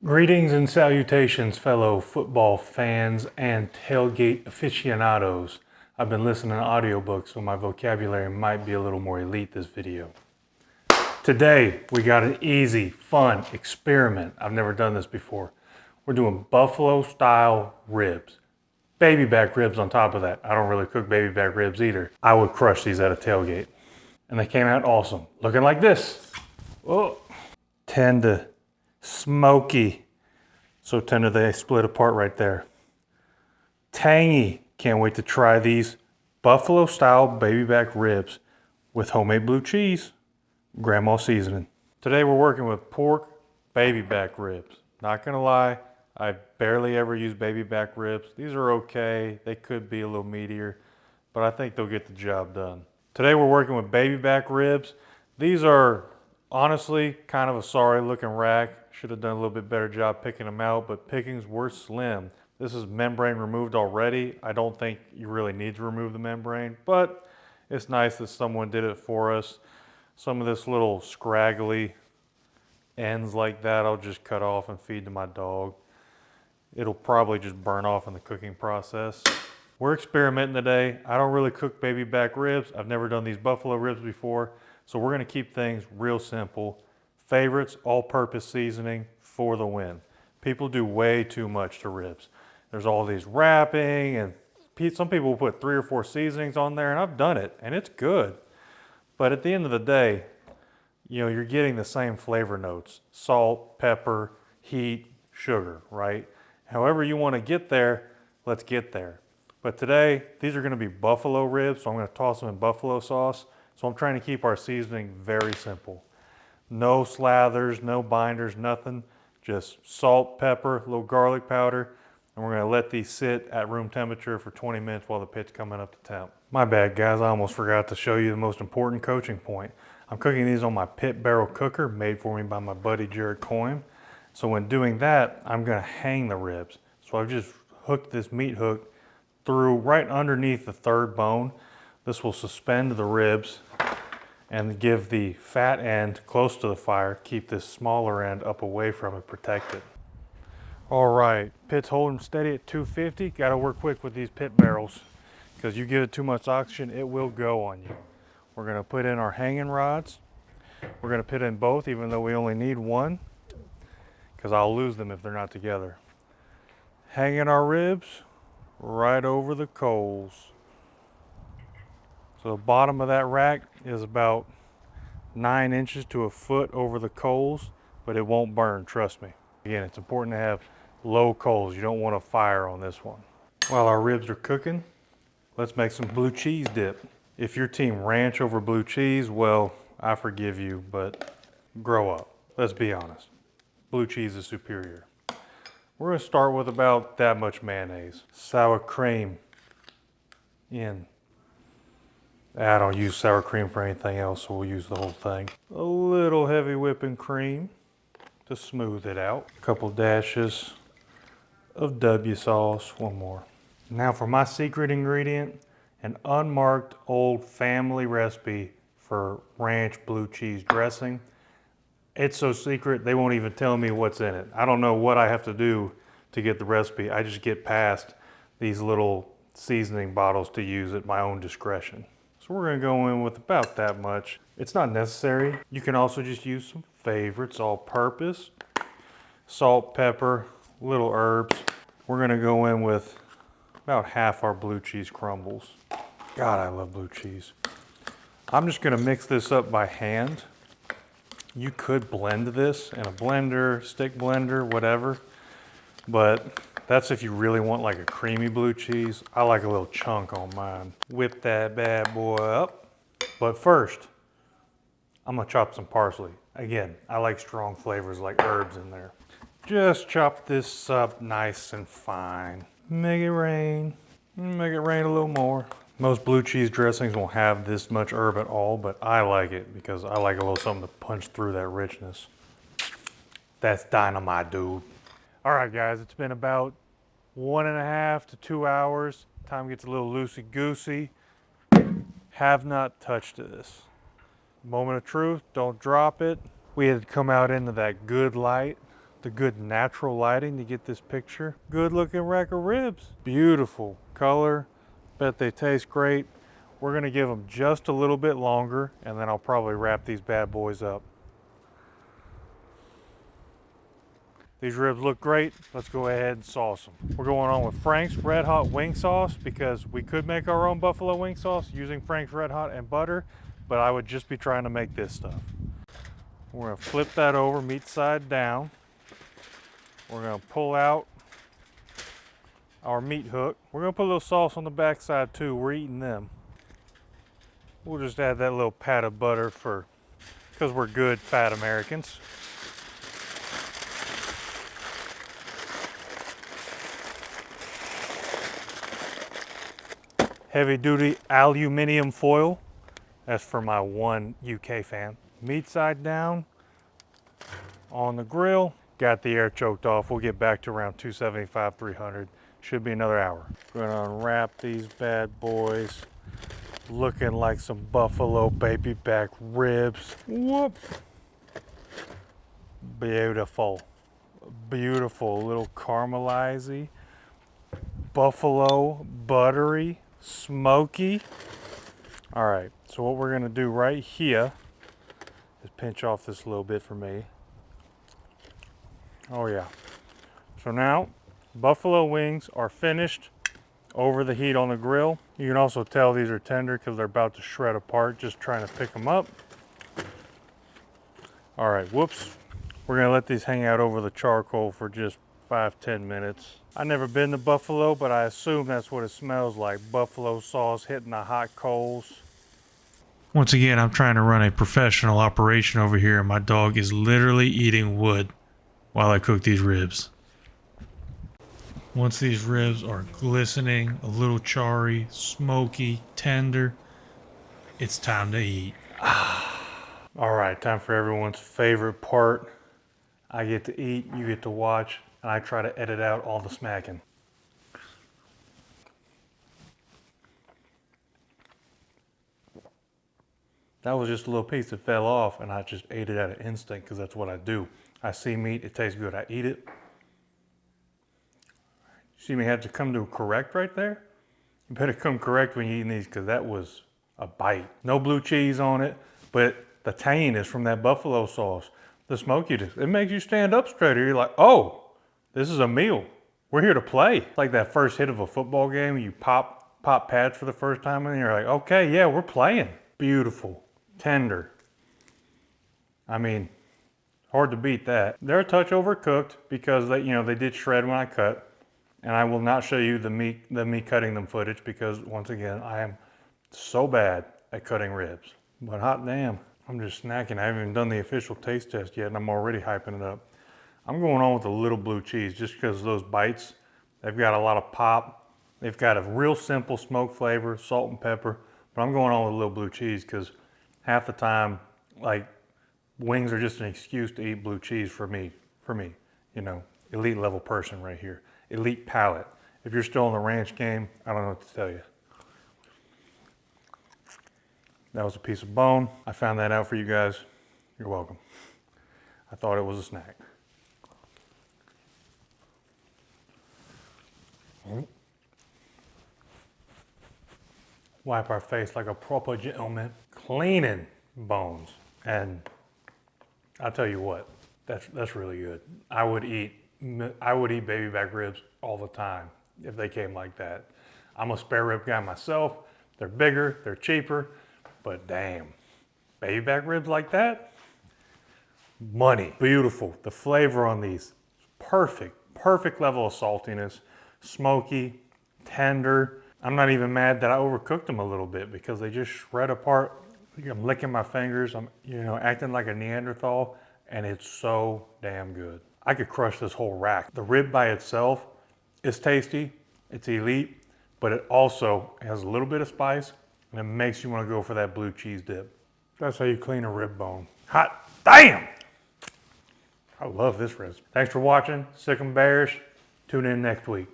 Greetings and salutations, fellow football fans and tailgate aficionados. I've been listening to audiobooks, so my vocabulary might be a little more elite this video. Today, we got an easy, fun experiment. I've never done this before. We're doing buffalo style ribs. Baby back ribs on top of that. I don't really cook baby back ribs either. I would crush these at a tailgate. And they came out awesome. Looking like this. Oh, tender. Smoky, so tender they split apart right there. Tangy, can't wait to try these buffalo style baby back ribs with homemade blue cheese, grandma seasoning. Today we're working with pork baby back ribs. Not gonna lie, I barely ever use baby back ribs. These are okay, they could be a little meatier, but I think they'll get the job done. Today we're working with baby back ribs. These are honestly kind of a sorry looking rack. Should have done a little bit better job picking them out, but pickings were slim. This is membrane removed already. I don't think you really need to remove the membrane, but it's nice that someone did it for us. Some of this little scraggly ends like that, I'll just cut off and feed to my dog. It'll probably just burn off in the cooking process. We're experimenting today. I don't really cook baby back ribs. I've never done these buffalo ribs before, so we're gonna keep things real simple. Favorites, all-purpose seasoning for the win. People do way too much to ribs. There's all these wrapping, and some people will put 3 or 4 seasonings on there, and I've done it, and it's good. But at the end of the day, you're getting the same flavor notes: salt, pepper, heat, sugar, right? However you want to get there, let's get there. But today, these are going to be buffalo ribs, so I'm going to toss them in buffalo sauce. So I'm trying to keep our seasoning very simple. No slathers, no binders, nothing. Just salt, pepper, a little garlic powder, and we're gonna let these sit at room temperature for 20 minutes while the pit's coming up to temp. My bad, guys, I almost forgot to show you the most important coaching point. I'm cooking these on my pit barrel cooker made for me by my buddy Jared Coyne. So when doing that, I'm gonna hang the ribs. So I've just hooked this meat hook through right underneath the third bone. This will suspend the ribs and give the fat end close to the fire, keep this smaller end up away from it, protected. All right, pit's holding steady at 250. Gotta work quick with these pit barrels, because you give it too much oxygen, it will go on you. We're gonna put in our hanging rods. We're gonna put in both, even though we only need one, because I'll lose them if they're not together. Hanging our ribs right over the coals. So the bottom of that rack is about 9 inches to a foot over the coals, but it won't burn, trust me. Again, it's important to have low coals. You don't want a fire on this one. While our ribs are cooking, let's make some blue cheese dip. If your team ranch over blue cheese, well, I forgive you, but grow up. Let's be honest. Blue cheese is superior. We're gonna start with about that much mayonnaise. Sour cream in. I don't use sour cream for anything else, so we'll use the whole thing. A little heavy whipping cream to smooth it out. A couple dashes of W sauce, one more. Now for my secret ingredient, an unmarked old family recipe for ranch blue cheese dressing. It's so secret, they won't even tell me what's in it. I don't know what I have to do to get the recipe. I just get past these little seasoning bottles to use at my own discretion. So we're gonna go in with about that much. It's not necessary. You can also just use some favorites, all purpose. Salt, pepper, little herbs. We're gonna go in with about half our blue cheese crumbles. God, I love blue cheese. I'm just gonna mix this up by hand. You could blend this in a blender, stick blender, whatever, but that's if you really want like a creamy blue cheese. I like a little chunk on mine. Whip that bad boy up. But first, I'm gonna chop some parsley. Again, I like strong flavors like herbs in there. Just chop this up nice and fine. Make it rain. Make it rain a little more. Most blue cheese dressings won't have this much herb at all, but I like it because I like a little something to punch through that richness. That's dynamite, dude. All right, guys, it's been about 1.5 to 2 hours. Time gets a little loosey-goosey. Have not touched this. Moment of truth, don't drop it. We had to come out into that good light the good natural lighting to get this picture. Good looking rack of ribs. Beautiful color. Bet they taste great. We're gonna give them just a little bit longer and then I'll probably wrap these bad boys up. These ribs look great. Let's go ahead and sauce them. We're going on with Frank's Red Hot Wing Sauce because we could make our own buffalo wing sauce using Frank's Red Hot and butter, but I would just be trying to make this stuff. We're gonna flip that over, meat side down. We're gonna pull out our meat hook. We're gonna put a little sauce on the back side too. We're eating them. We'll just add that little pat of butter because we're good fat Americans. Heavy duty aluminum foil. That's for my one UK fan. Meat side down on the grill. Got the air choked off. We'll get back to around 275, 300. Should be another hour. Gonna unwrap these bad boys. Looking like some buffalo baby back ribs. Whoop. Beautiful. Beautiful. A little caramelized. Buffalo, buttery, smoky. All right, so what we're gonna do right here is pinch off this a little bit for me. Oh yeah. So now, buffalo wings are finished over the heat on the grill. You can also tell these are tender because they're about to shred apart, just trying to pick them up. All right, whoops. We're gonna let these hang out over the charcoal for just 5-10 minutes. I've never been to Buffalo, but I assume that's what it smells like. Buffalo sauce hitting the hot coals. Once again, I'm trying to run a professional operation over here, and my dog is literally eating wood while I cook these ribs. Once these ribs are glistening, a little charry, smoky, tender, it's time to eat. All right, time for everyone's favorite part. I get to eat, you get to watch, and I try to edit out all the smacking. That was just a little piece that fell off, and I just ate it out of instinct because that's what I do. I see meat, it tastes good, I eat it. See me had to come to correct right there? You better come correct when you're eating these because that was a bite. No blue cheese on it, but the tang is from that buffalo sauce. The smokiness, it makes you stand up straighter. You're like, oh, this is a meal. We're here to play. It's like that first hit of a football game, you pop pads for the first time and you're like, okay, yeah, we're playing. Beautiful, tender. I mean, hard to beat that. They're a touch overcooked because they did shred when I cut. And I will not show you the me cutting them footage because once again, I am so bad at cutting ribs. But hot damn, I'm just snacking. I haven't even done the official taste test yet and I'm already hyping it up. I'm going on with a little blue cheese just because those bites, they've got a lot of pop. They've got a real simple smoke flavor, salt and pepper. But I'm going on with a little blue cheese because half the time, like, wings are just an excuse to eat blue cheese for me, elite level person right here. Elite palate. If you're still in the ranch game, I don't know what to tell you. That was a piece of bone. I found that out for you guys. You're welcome. I thought it was a snack. Wipe our face like a proper gentleman. Cleaning bones. And I'll tell you what, that's really good. I would eat baby back ribs all the time if they came like that. I'm a spare rib guy myself. They're bigger, they're cheaper, but damn, baby back ribs like that? Money. Beautiful. The flavor on these, perfect level of saltiness, smoky, tender. I'm not even mad that I overcooked them a little bit because they just shred apart. I'm licking my fingers, I'm acting like a Neanderthal, and it's so damn good. I could crush this whole rack. The rib by itself is tasty, it's elite, but it also has a little bit of spice and it makes you want to go for that blue cheese dip. That's how you clean a rib bone. Hot damn! I love this recipe. Thanks for watching, SicEm Bears. Tune in next week.